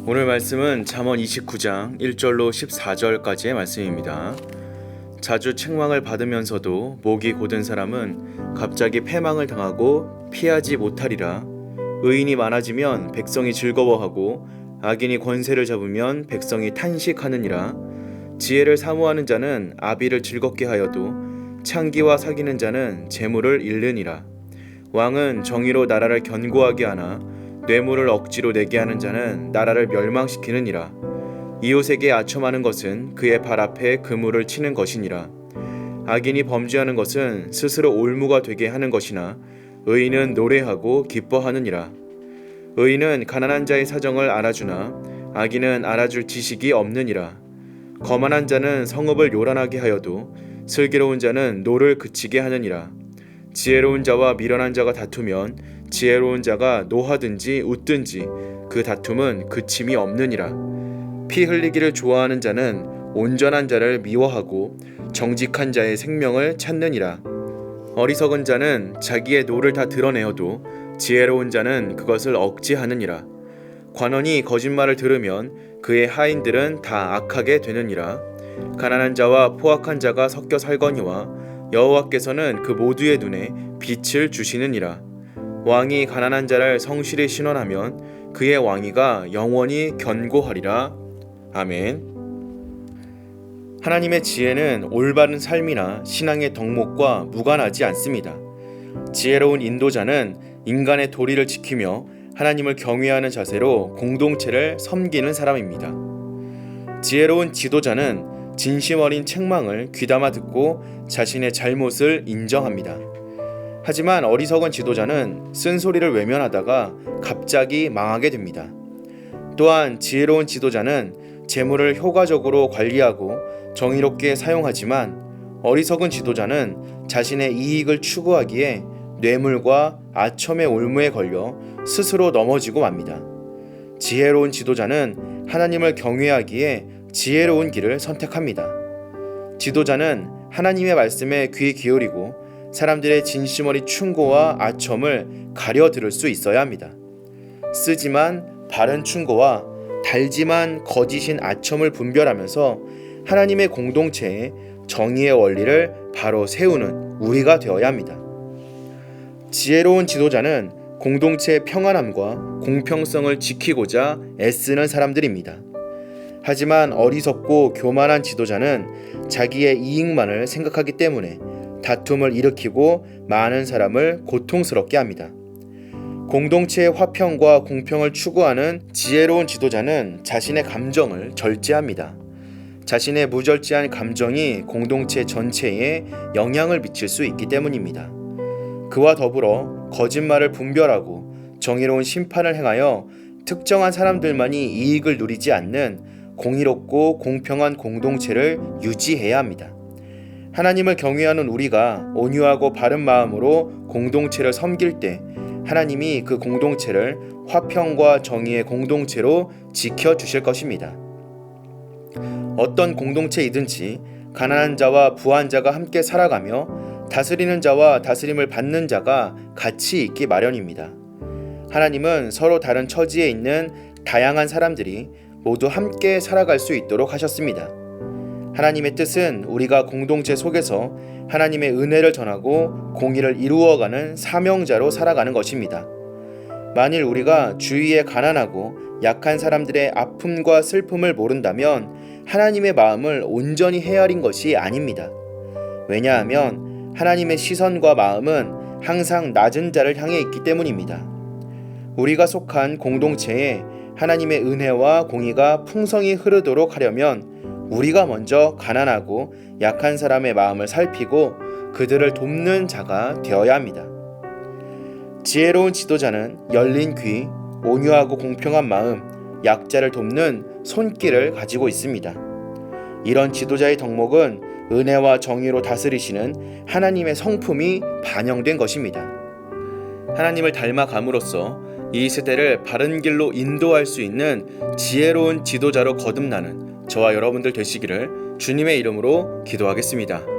오늘 말씀은 잠언 29장 1절로 14절까지의 말씀입니다. 자주 책망을 받으면서도 목이 곧은 사람은 갑자기 패망을 당하고 피하지 못하리라. 의인이 많아지면 백성이 즐거워하고 악인이 권세를 잡으면 백성이 탄식하느니라. 지혜를 사모하는 자는 아비를 즐겁게 하여도 창기와 사귀는 자는 재물을 잃느니라. 왕은 정의로 나라를 견고하게 하나 뇌물을 억지로 내게 하는 자는 나라를 멸망시키느니라. 이웃에게 아첨하는 것은 그의 발 앞에 그물을 치는 것이니라. 악인이 범죄하는 것은 스스로 올무가 되게 하는 것이나 의인은 노래하고 기뻐하느니라. 의인은 가난한 자의 사정을 알아주나 악인은 알아줄 지식이 없느니라. 거만한 자는 성읍을 요란하게 하여도 슬기로운 자는 노를 그치게 하느니라. 지혜로운 자와 미련한 자가 다투면 지혜로운 자가 노하든지 웃든지 그 다툼은 그침이 없느니라. 피 흘리기를 좋아하는 자는 온전한 자를 미워하고 정직한 자의 생명을 찾느니라. 어리석은 자는 자기의 노를 다 드러내어도 지혜로운 자는 그것을 억제하느니라. 관원이 거짓말을 들으면 그의 하인들은 다 악하게 되느니라. 가난한 자와 포악한 자가 섞여 살거니와 여호와께서는 그 모두의 눈에 빛을 주시느니라. 왕이 가난한 자를 성실히 신원하면 그의 왕위가 영원히 견고하리라. 아멘. 하나님의 지혜는 올바른 삶이나 신앙의 덕목과 무관하지 않습니다. 지혜로운 인도자는 인간의 도리를 지키며 하나님을 경외하는 자세로 공동체를 섬기는 사람입니다. 지혜로운 지도자는 진심 어린 책망을 귀담아 듣고 자신의 잘못을 인정합니다. 하지만 어리석은 지도자는 쓴소리를 외면하다가 갑자기 망하게 됩니다. 또한 지혜로운 지도자는 재물을 효과적으로 관리하고 정의롭게 사용하지만 어리석은 지도자는 자신의 이익을 추구하기에 뇌물과 아첨의 올무에 걸려 스스로 넘어지고 맙니다. 지혜로운 지도자는 하나님을 경외하기에 지혜로운 길을 선택합니다. 지도자는 하나님의 말씀에 귀 기울이고 사람들의 진심 어린 충고와 아첨을 가려 들을 수 있어야 합니다. 쓰지만 바른 충고와 달지만 거짓인 아첨을 분별하면서 하나님의 공동체에 정의의 원리를 바로 세우는 우리가 되어야 합니다. 지혜로운 지도자는 공동체의 평안함과 공평성을 지키고자 애쓰는 사람들입니다. 하지만 어리석고 교만한 지도자는 자기의 이익만을 생각하기 때문에 다툼을 일으키고 많은 사람을 고통스럽게 합니다. 공동체의 화평과 공평을 추구하는 지혜로운 지도자는 자신의 감정을 절제합니다. 자신의 무절제한 감정이 공동체 전체에 영향을 미칠 수 있기 때문입니다. 그와 더불어 거짓말을 분별하고 정의로운 심판을 행하여 특정한 사람들만이 이익을 누리지 않는 공의롭고 공평한 공동체를 유지해야 합니다. 하나님을 경외하는 우리가 온유하고 바른 마음으로 공동체를 섬길 때 하나님이 그 공동체를 화평과 정의의 공동체로 지켜주실 것입니다. 어떤 공동체이든지 가난한 자와 부한 자가 함께 살아가며 다스리는 자와 다스림을 받는 자가 같이 있기 마련입니다. 하나님은 서로 다른 처지에 있는 다양한 사람들이 모두 함께 살아갈 수 있도록 하셨습니다. 하나님의 뜻은 우리가 공동체 속에서 하나님의 은혜를 전하고 공의를 이루어가는 사명자로 살아가는 것입니다. 만일 우리가 주위에 가난하고 약한 사람들의 아픔과 슬픔을 모른다면 하나님의 마음을 온전히 헤아린 것이 아닙니다. 왜냐하면 하나님의 시선과 마음은 항상 낮은 자를 향해 있기 때문입니다. 우리가 속한 공동체에 하나님의 은혜와 공의가 풍성히 흐르도록 하려면 우리가 먼저 가난하고 약한 사람의 마음을 살피고 그들을 돕는 자가 되어야 합니다. 지혜로운 지도자는 열린 귀, 온유하고 공평한 마음, 약자를 돕는 손길을 가지고 있습니다. 이런 지도자의 덕목은 은혜와 정의로 다스리시는 하나님의 성품이 반영된 것입니다. 하나님을 닮아감으로써 이 세대를 바른 길로 인도할 수 있는 지혜로운 지도자로 거듭나는 저와 여러분들 되시기를 주님의 이름으로 기도하겠습니다.